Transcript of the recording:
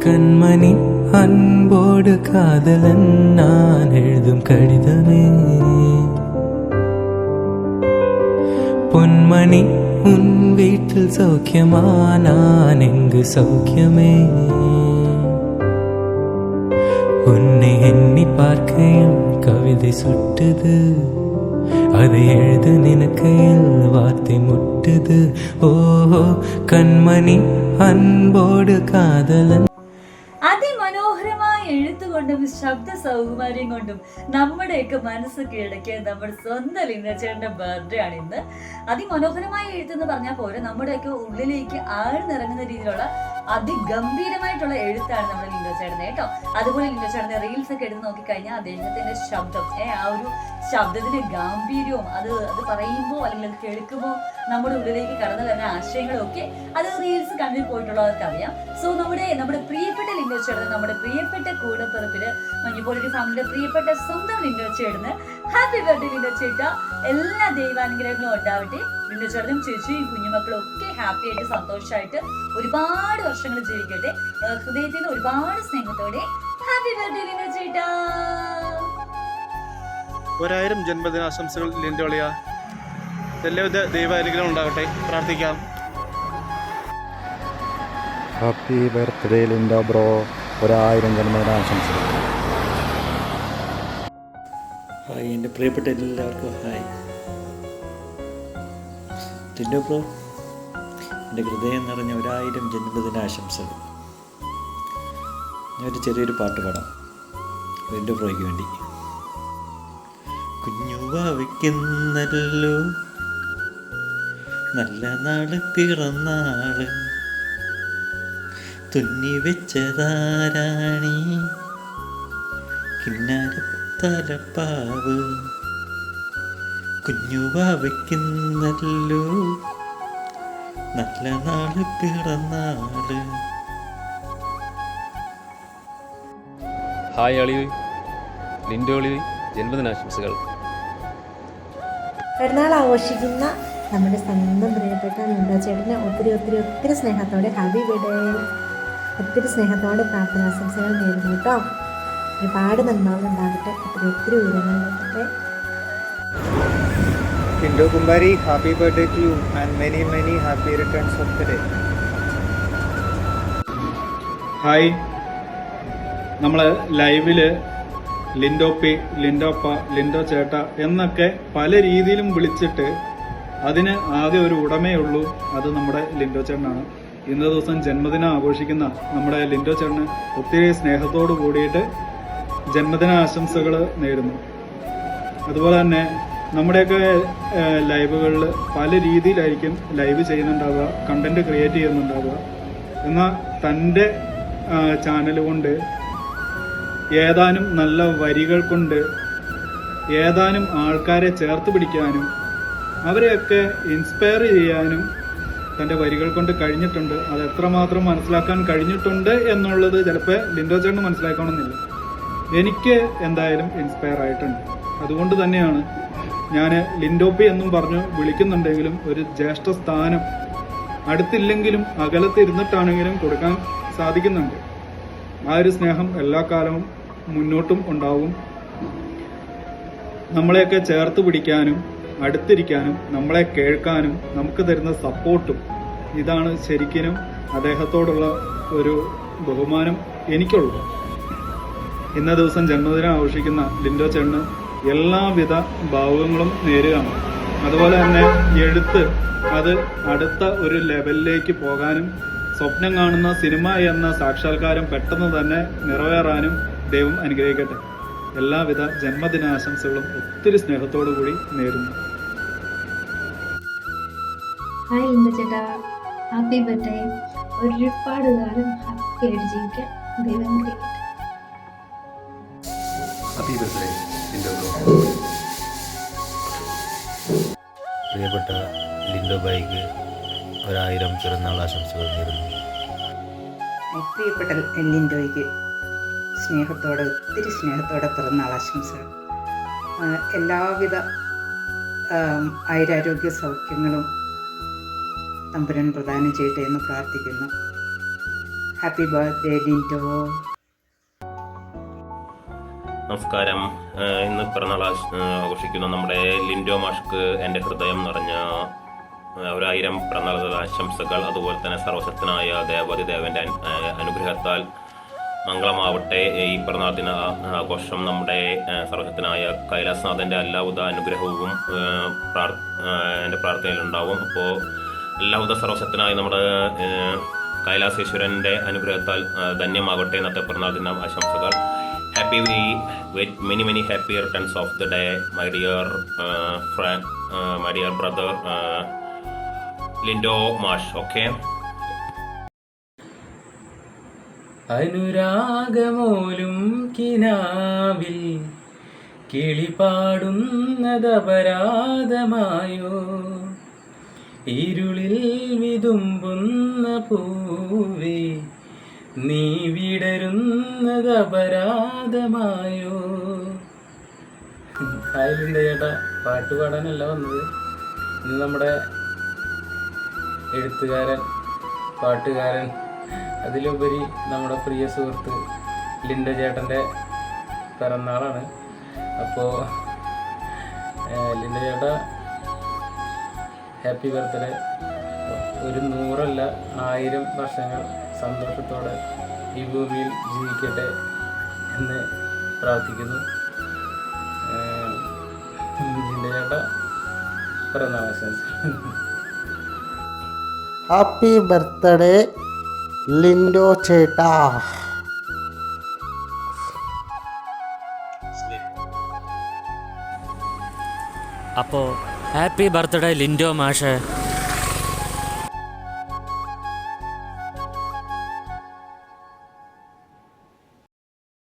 கண்மணி அன்போடு காதலன் நான் எழுதும் கடிதமே. பொன்மணி உன் வீட்டில் சௌக்கியமா, நான் எங்கு சௌக்கியமே. உன்னை எண்ணி பார்க்கையில் கவிதை சுட்டுது, அதை எழுத நினைக்கையில் வார்த்தை முட்டுது. ஓஹோ കൺമണി അൻപോട് കാതലൻ. അതിമനോഹരമായ എഴുത്തുകൊണ്ടും ശബ്ദ സൗകുമാര്യം കൊണ്ടും നമ്മുടെയൊക്കെ മനസ്സ് കീഴടക്കിയ നമ്മുടെ സ്വന്തം ലിംഗച്ചേട്ടന്റെ ബർത്ത്ഡേ ആണ് ഇന്ന്. അതിമനോഹരമായ എഴുത്തെന്ന് പറഞ്ഞാൽ പോരെ, നമ്മുടെയൊക്കെ ഉള്ളിലേക്ക് ആഴ്ന്നിറങ്ങുന്ന രീതിയിലുള്ള അതിഗംഭീരമായിട്ടുള്ള എഴുത്താണ് നമ്മുടെ ലിംഗച്ചേട്ടനെ കേട്ടോ. അതുപോലെ ലിംഗച്ചേട്ടന്റെ റീൽസ് ഒക്കെ എടുത്ത് നോക്കിക്കഴിഞ്ഞാൽ അദ്ദേഹത്തിന്റെ ശബ്ദം, ആ ഒരു ശബ്ദത്തിന്റെ ഗാംഭീര്യവും അത് പറയുമ്പോൾ അല്ലെങ്കിൽ അത് കേൾക്കുമ്പോൾ നമ്മുടെ ഉള്ളിലേക്ക് കടന്നു വരുന്ന ആശയങ്ങളും ഒക്കെ അത് റീൽസ് കണ്ടിൽ പോയിട്ടുള്ളവർക്ക് അറിയാം. സോ നമ്മുടെ പ്രിയപ്പെട്ട ലിംഗച്ചേട്ടന്, നമ്മുടെ പ്രിയപ്പെട്ട കൂടപ്പിറപ്പില് മഞ്ഞുപോലൊരു ഫാമിലിയുടെ പ്രിയപ്പെട്ട സ്വന്തം ലിംഗച്ചേട്ടന് ഹാപ്പി ബർത്ത്ഡേ ലിംഗച്ചേട്ട. എല്ലാ ദൈവാനുഗ്രഹങ്ങളും ഉണ്ടാവട്ടെ. ലിംഗച്ചേട്ടനും ചേച്ചിയും കുഞ്ഞുമക്കളും ഒക്കെ ഹാപ്പി ആയിട്ട് സന്തോഷമായിട്ട് ഒരുപാട് വർഷങ്ങൾ ജീവിക്കട്ടെ. ഹൃദയത്തിൽ നിന്ന് ഒരുപാട് സ്നേഹത്തോടെ ഹാപ്പി ബർത്ത്ഡേ ലിംഗച്ചേട്ട. 1000 ജന്മദിനാശംസകൾ ലിൻഡോ അളിയ. എല്ലാവിധ ദൈവാനുഗ്രഹം ഉണ്ടാകട്ടെ, പ്രാർത്ഥിക്കാം. ഹാപ്പി ബർത്ത്ഡേ ലിൻഡോ ബ്രോ, 1000 ജന്മദിനാശംസകൾ. ഹായ് എൻ്റെ പ്രിയപ്പെട്ട എല്ലാവർക്കും ഹായ്. ലിൻഡോ ബ്രോ, എൻ്റെ ഹൃദയം നിറഞ്ഞ 1000 ജന്മദിനാശംസകൾ. ഞാനൊരു ചെറിയൊരു പാട്ട് പാടാം ലിൻഡോ ബ്രോയ്ക്ക് വേണ്ടി. കുഞ്ഞുവാവയ്ക്കുന്നല്ലോ നല്ല നാള് പിറന്നാള്, തുന്നി വെച്ചതാരാണി കിന്നാരത്തലപ്പാവ്. കുഞ്ഞുവാവയ്ക്കുന്നല്ലോ നല്ല നാള് പിറന്നാള്. ഹായ് അളി, ലിൻഡോ അളി, ജന്മദിനാശംസകൾ. പിറന്നാൾ ആഘോഷിക്കുന്ന നമ്മുടെ സ്വന്തം പ്രിയപ്പെട്ട ലിൻഡോ ചേട്ടന് ഒത്തിരി ഒത്തിരി ഒത്തിരി സ്നേഹത്തോടെ ഹാപ്പി ബർത്ത്ഡേ, ഒത്തിരി സ്നേഹത്തോടെ പ്രാർത്ഥനാശംസകൾ നേരുന്നു കേട്ടോ. ഒരുപാട് നന്മകൾ ഉണ്ടാകട്ടെ, ഒത്തിരി ഒത്തിരി ഉയരങ്ങൾ കിട്ടട്ടെ. Lindo Kumpari, happy birthday to you and many many happy returns of the day. Hi, നമ്മൾ ലൈവില് ലിൻഡോപ്പി, ലിൻഡോപ്പ, ലിൻഡോ ചേട്ട എന്നൊക്കെ പല രീതിയിലും വിളിച്ചിട്ട് അതിന് ആകെ ഒരു ഉടമയുള്ളൂ, അത് നമ്മുടെ ലിൻഡോ ചേട്ടനാണ്. ഇന്നത്തെ ദിവസം ജന്മദിനം ആഘോഷിക്കുന്ന നമ്മുടെ ലിൻഡോ ചേട്ടന് ഒത്തിരി സ്നേഹത്തോടു കൂടിയിട്ട് ജന്മദിന ആശംസകൾ നേരുന്നു. അതുപോലെ തന്നെ നമ്മുടെയൊക്കെ ലൈവുകളിൽ പല രീതിയിലായിരിക്കും ലൈവ് ചെയ്യുന്നുണ്ടാവുക, കണ്ടന്റ് ക്രിയേറ്റ് ചെയ്യുന്നുണ്ടാവുക. എന്നാൽ തൻ്റെ ചാനൽ കൊണ്ട് ഏതാനും നല്ല വരികൾ കൊണ്ട് ഏതാനും ആൾക്കാരെ ചേർത്ത് പിടിക്കാനും അവരെയൊക്കെ ഇൻസ്പയർ ചെയ്യാനും തൻ്റെ വരികൾ കൊണ്ട് കഴിഞ്ഞിട്ടുണ്ട്. അത് എത്രമാത്രം മനസ്സിലാക്കാൻ കഴിഞ്ഞിട്ടുണ്ട് എന്നുള്ളത് ചിലപ്പോൾ ലിൻഡോ ചേട്ടന് മനസ്സിലാക്കണമെന്നില്ല. എനിക്ക് എന്തായാലും ഇൻസ്പയർ ആയിട്ടുണ്ട്. അതുകൊണ്ട് തന്നെയാണ് ഞാൻ ലിൻഡോപ്പി എന്നും പറഞ്ഞു വിളിക്കുന്നുണ്ടെങ്കിലും ഒരു ജ്യേഷ്ഠ സ്ഥാനം അടുത്തില്ലെങ്കിലും അകലത്തിരുന്നിട്ടാണെങ്കിലും കൊടുക്കാൻ സാധിക്കുന്നുണ്ട്. ആ ഒരു സ്നേഹം എല്ലാ കാലവും മുന്നോട്ടും ഉണ്ടാവും. നമ്മളെയൊക്കെ ചേർത്ത് പിടിക്കാനും അടുത്തിരിക്കാനും നമ്മളെ കേൾക്കാനും നമുക്ക് തരുന്ന സപ്പോർട്ടും, ഇതാണ് ശരിക്കും അദ്ദേഹത്തോടുള്ള ഒരു ബഹുമാനം എനിക്കുള്ളത്. ഇന്ന ദിവസം ജന്മദിനം ആഘോഷിക്കുന്ന ലിൻഡോ ചേട്ടന് എല്ലാവിധ ഭാവുകങ്ങളും നേരുകയാണ്. അതുപോലെ തന്നെ എഴുത്ത് അത് അടുത്ത ഒരു ലെവലിലേക്ക് പോകാനും സ്വപ്നം കാണുന്ന സിനിമ എന്ന സാക്ഷാത്കാരം പെട്ടെന്ന് തന്നെ നിറവേറാനും ദൈവം അനുഗ്രഹിക്കട്ടെ. എല്ലാവിധ ജന്മദിനാശംസകളും ഒത്തിരി സ്നേഹത്തോടു കൂടി നേരുന്നു. ഹായ് ലിൻഡോ ചേട്ടാ, ഹാപ്പി ബർത്ത്ഡേ. ഒരുപാട് കാലം ഹാപ്പി ആയിട്ട് ജീവിക്കാൻ ദൈവം അനുഗ്രഹിക്കട്ടെ. Happy birthday Lindo bro. പ്രിയപ്പെട്ട ലിൻഡോ ബായിക്ക് 1000 പിറന്നാൾ ആശംസകൾ നേരുന്നു. പ്രിയപ്പെട്ട ലിൻഡോയ്ക്ക് സ്നേഹത്തോടെ, ഒത്തിരി സ്നേഹത്തോടെ പിറന്നാൾ ആശംസകൾ. എല്ലാവിധ ആയുരാരോഗ്യ സൗഖ്യങ്ങളും തമ്പുരാൻ പ്രദാനം ചെയ്യട്ടെ എന്ന് പ്രാർത്ഥിക്കുന്നു. Happy birthday Lindo. നമസ്കാരം. ഇന്ന് പിറന്നാൾ ആഘോഷിക്കുന്ന നമ്മുടെ ലിൻഡോ മാഷ്ക്ക് എൻ്റെ ഹൃദയം നിറഞ്ഞ 1000 പിറന്നാൾ ആശംസകൾ. അതുപോലെ തന്നെ സർവശക്തനായ ദേവാദിദേവൻ്റെ അനുഗ്രഹത്താൽ മംഗളമാവട്ടെ ഈ പിറന്നാൾ ദിന ആഘോഷം. നമ്മുടെ സർവശക്തനായ കൈലാസനാഥൻ്റെ എല്ലാവിധ അനുഗ്രഹവും എൻ്റെ പ്രാർത്ഥനയിലുണ്ടാവും. അപ്പോൾ എല്ലാവിധ സർവശക്തനായ നമ്മുടെ കൈലാസേശ്വരൻ്റെ അനുഗ്രഹത്താൽ ധന്യമാകട്ടെ ഇന്നത്തെ പിറന്നാൾ ദിന ആശംസകൾ. Happy many happy returns of the day, my dear friend, my dear brother Lindo Marsh. Okay. അനുരാഗമോലും കിനാവിൽ കിളിപാടുന്നതപരാധമായോ, ഇരുളിൽ വിതുമ്പുന്ന പൂവേ നീ വിടരുന്നത് അപരാധമായോ. ഹായ്ലിൻ്റെ ചേട്ടാ, പാട്ട് പാടാനല്ല വന്നത്. ഇന്ന് നമ്മുടെ എഴുത്തുകാരൻ, പാട്ടുകാരൻ, അതിലുപരി നമ്മുടെ പ്രിയ സുഹൃത്ത് ലിൻഡോ ചേട്ടൻ്റെ പിറന്നാളാണ്. അപ്പോൾ ലിൻഡോ ചേട്ടാ, ഹാപ്പി ബർത്ത്ഡേ. ഒരു 100 അല്ല 1000 വർഷങ്ങൾ സന്തോഷത്തോടെ ഈ ഭൂമിയിൽ ജീവിക്കട്ടെ എന്ന് പ്രാർത്ഥിക്കുന്നു. ലിൻഡോ ചേട്ടാ, പിറന്നാൾ ആശംസകൾ. ഹാപ്പി ബർത്ത്ഡേ ലിൻഡോ ചേട്ടാ. അപ്പോൾ ഹാപ്പി ബർത്ത്ഡേ ലിൻഡോ മാഷ്.